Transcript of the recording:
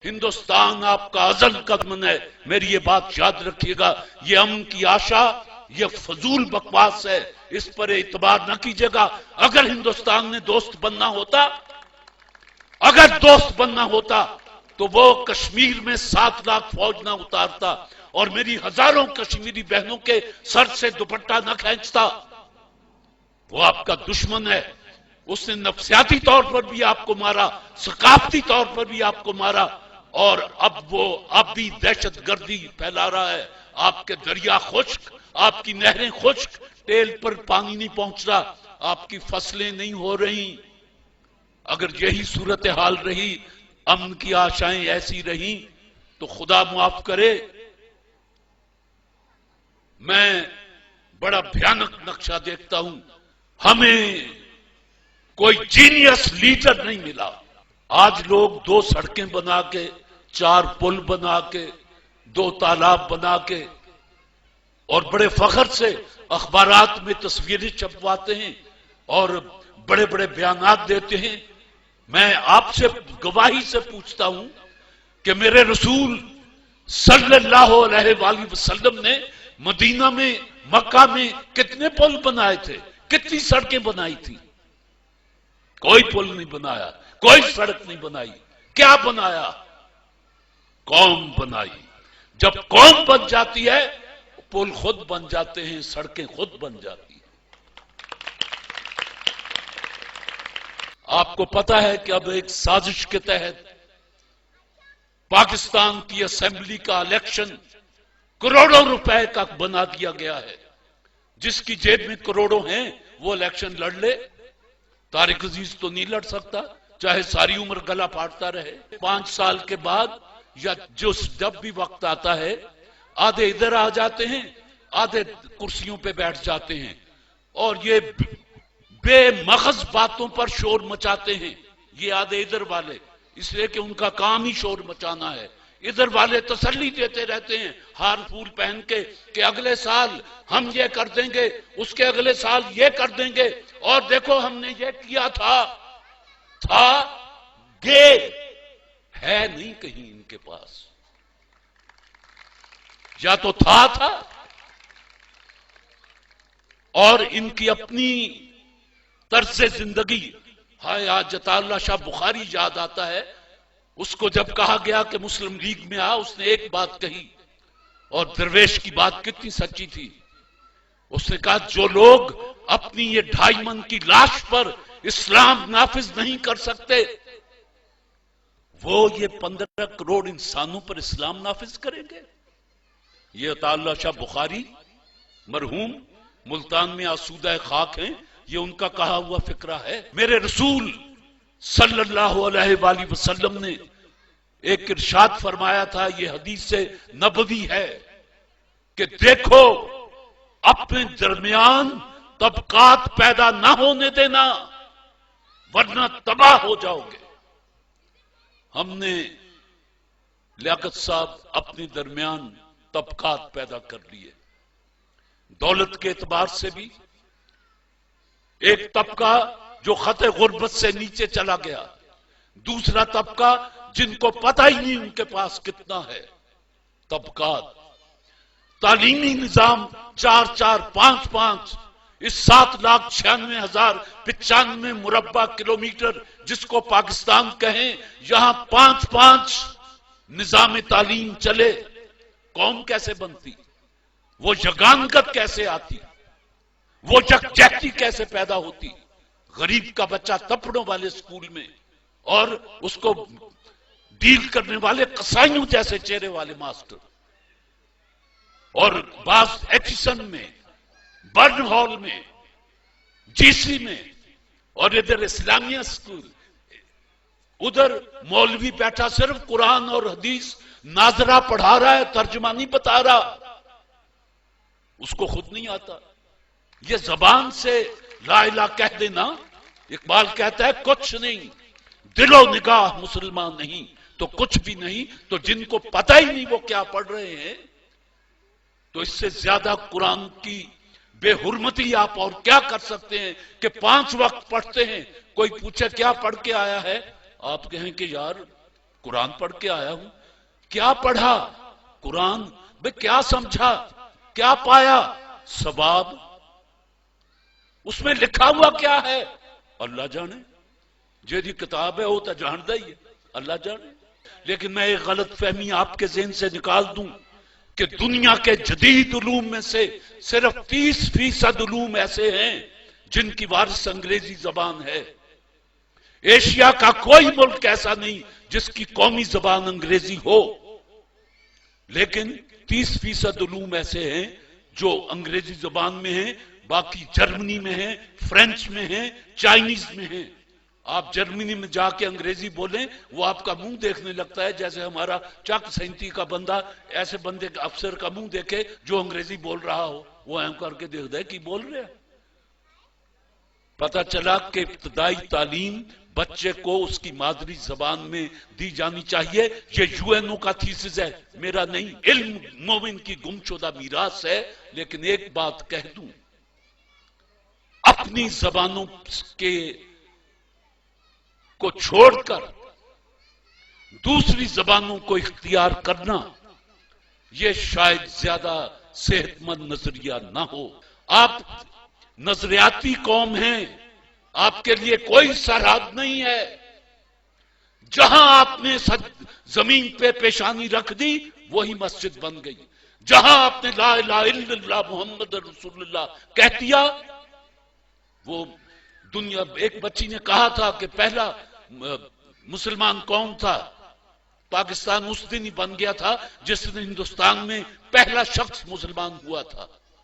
ہندوستان آپ کا ازل قدم ہے، میری یہ بات یاد رکھیے گا۔ یہ امن کی آشا یہ فضول بکواس ہے، اس پر اعتبار نہ کیجیے گا۔ اگر ہندوستان نے دوست بننا ہوتا تو وہ کشمیر میں 7 لاکھ فوج نہ اتارتا اور میری ہزاروں کشمیری بہنوں کے سر سے دوپٹہ نہ کھینچتا۔ وہ آپ کا دشمن ہے، اس نے نفسیاتی طور پر بھی آپ کو مارا، ثقافتی طور پر بھی آپ کو مارا، اور اب بھی دہشت گردی پھیلا رہا ہے۔ آپ کے دریا خشک، آپ کی نہریں خشک، ٹیل پر پانی نہیں پہنچ رہا، آپ کی فصلیں نہیں ہو رہی۔ اگر یہی صورتحال رہی، امن کی آشائیں ایسی رہیں، تو خدا معاف کرے، میں بڑا بھیانک نقشہ دیکھتا ہوں۔ ہمیں کوئی جینیس لیڈر نہیں ملا۔ آج لوگ 2 سڑکیں بنا کے، 4 پل بنا کے، 2 تالاب بنا کے، اور بڑے فخر سے اخبارات میں تصویریں چھپواتے ہیں اور بڑے بڑے بیانات دیتے ہیں۔ میں آپ سے گواہی سے پوچھتا ہوں کہ میرے رسول صلی اللہ علیہ وآلہ وسلم نے مدینہ میں، مکہ میں کتنے پل بنائے تھے، کتنی سڑکیں بنائی تھی؟ کوئی پل نہیں بنایا، کوئی سڑک نہیں بنائی۔ کیا بنایا؟ قوم بنائی۔ جب قوم بن جاتی ہے، پل خود بن جاتے ہیں، سڑکیں خود بن جاتی ہیں۔ آپ کو پتا ہے کہ اب ایک سازش کے تحت پاکستان کی اسمبلی کا الیکشن کروڑوں روپے کا بنا دیا گیا ہے۔ جس کی جیب میں کروڑوں ہیں وہ الیکشن لڑ لے۔ طارق عزیز تو نہیں لڑ سکتا، چاہے ساری عمر گلا پھاڑتا رہے۔ 5 سال کے بعد یا جب بھی وقت آتا ہے، آدھے ادھر آ جاتے ہیں، آدھے کرسیوں پہ بیٹھ جاتے ہیں اور یہ بے مغز باتوں پر شور مچاتے ہیں۔ یہ آدھے ادھر والے، اس لیے کہ ان کا کام ہی شور مچانا ہے۔ ادھر والے تسلی دیتے رہتے ہیں ہار پھول پہن کے کہ اگلے سال ہم یہ کر دیں گے، اس کے اگلے سال یہ کر دیں گے، اور دیکھو ہم نے یہ کیا تھا گے ہے نہیں کہیں ان کے پاس۔ یا تو تھا اور ان کی اپنی طرز زندگی۔ ہائے، آج عطا اللہ شاہ بخاری یاد آتا ہے، اس کو جب کہا گیا کہ مسلم لیگ میں آ، اس نے ایک بات کہی، اور درویش کی بات کتنی سچی تھی۔ اس نے کہا جو لوگ اپنی یہ 2.5 من کی لاش پر اسلام نافذ نہیں کر سکتے، وہ یہ 15 کروڑ انسانوں پر اسلام نافذ کریں گے۔ یہ عطا اللہ شاہ بخاری مرحوم ملتان میں آسودہ خاک ہیں، یہ ان کا کہا ہوا فقرہ ہے۔ میرے رسول صلی اللہ علیہ وآلہ وسلم نے ایک ارشاد فرمایا تھا، یہ حدیث نبوی ہے کہ دیکھو اپنے درمیان طبقات پیدا نہ ہونے دینا ورنہ تباہ ہو جاؤ گے۔ ہم نے لیاقت صاحب اپنے درمیان طبقات پیدا کر لیے، دولت کے اعتبار سے بھی۔ ایک طبقہ جو خط غربت سے نیچے چلا گیا، دوسرا طبقہ جن کو پتہ ہی نہیں ان کے پاس کتنا ہے۔ طبقات، تعلیمی نظام 4-4، 5-5، اس 7,96,095 مربع کلومیٹر جس کو پاکستان کہیں، یہاں 5-5 نظام تعلیم چلے، قوم کیسے بنتی؟ وہ یگانگت کیسے آتی؟ وہ یکجہتی کیسے پیدا ہوتی؟ غریب کا بچہ تپڑوں والے سکول میں، اور اس کو ڈیل کرنے والے قصائیوں جیسے چہرے والے ماسٹر، اور بعض ایچسن میں، برن ہال میں، جی سی میں، اور ادھر اسلامیہ سکول، ادھر مولوی بیٹھا صرف قرآن اور حدیث ناظرہ پڑھا رہا ہے، ترجمہ نہیں بتا رہا، اس کو خود نہیں آتا۔ یہ زبان سے لا الہ کہہ دینا، اقبال کہتا ہے کچھ نہیں، دل و نگاہ مسلمان نہیں تو کچھ بھی نہیں۔ تو جن کو پتہ ہی نہیں وہ کیا پڑھ رہے ہیں، تو اس سے زیادہ قرآن کی بے حرمتی آپ اور کیا کر سکتے ہیں کہ 5 وقت پڑھتے ہیں، کوئی پوچھے کیا پڑھ کے آیا ہے، آپ کہیں کہ یار قرآن پڑھ کے آیا ہوں. کیا پڑھا؟ قرآن. بے کیا سمجھا؟ کیا پایا؟ ثواب. اس میں لکھا ہوا کیا ہے؟ اللہ جانے. جیدی کتاب ہے وہ تو جانتا ہی ہے، اللہ جانے. لیکن میں ایک غلط فہمی آپ کے ذہن سے نکال دوں کہ دنیا کے جدید علوم میں سے صرف 30% علوم ایسے ہیں جن کی وارث انگریزی زبان ہے. ایشیا کا کوئی ملک ایسا نہیں جس کی قومی زبان انگریزی ہو، لیکن 30% علوم ایسے ہیں جو انگریزی زبان میں ہیں، باقی جرمنی میں ہیں، فرینچ میں ہیں، چائنیز میں ہیں. آپ جرمنی میں جا کے انگریزی بولیں، وہ آپ کا منہ دیکھنے لگتا ہے جیسے ہمارا چک 37 کا بندہ ایسے بندے کا افسر کا منہ دیکھے جو انگریزی بول رہا ہو، وہ ایم کر کے دیکھتا ہے کہ بول رہے ہیں. پتہ چلا کہ ابتدائی تعلیم بچے کو اس کی مادری زبان میں دی جانی چاہیے. یہ یو این او کا تھیسس ہے، میرا نہیں. علم مومن کی گم شدہ میراث ہے. لیکن ایک بات کہہ دوں، اپنی زبانوں کے کو چھوڑ کر دوسری زبانوں کو اختیار کرنا یہ شاید زیادہ صحت مند نظریہ نہ ہو. آپ نظریاتی قوم ہیں، آپ کے لیے کوئی سرحد نہیں ہے. جہاں آپ نے زمین پہ پیشانی رکھ دی وہی مسجد بن گئی. جہاں آپ نے لا الہ الا اللہ محمد رسول اللہ کہہ دیا، وہ دنیا. ایک بچی نے کہا تھا کہ پہلا مسلمان کون تھا؟ پاکستان اس دن ہی بن گیا تھا جس دن ہندوستان میں پہلا شخص مسلمان ہوا تھا.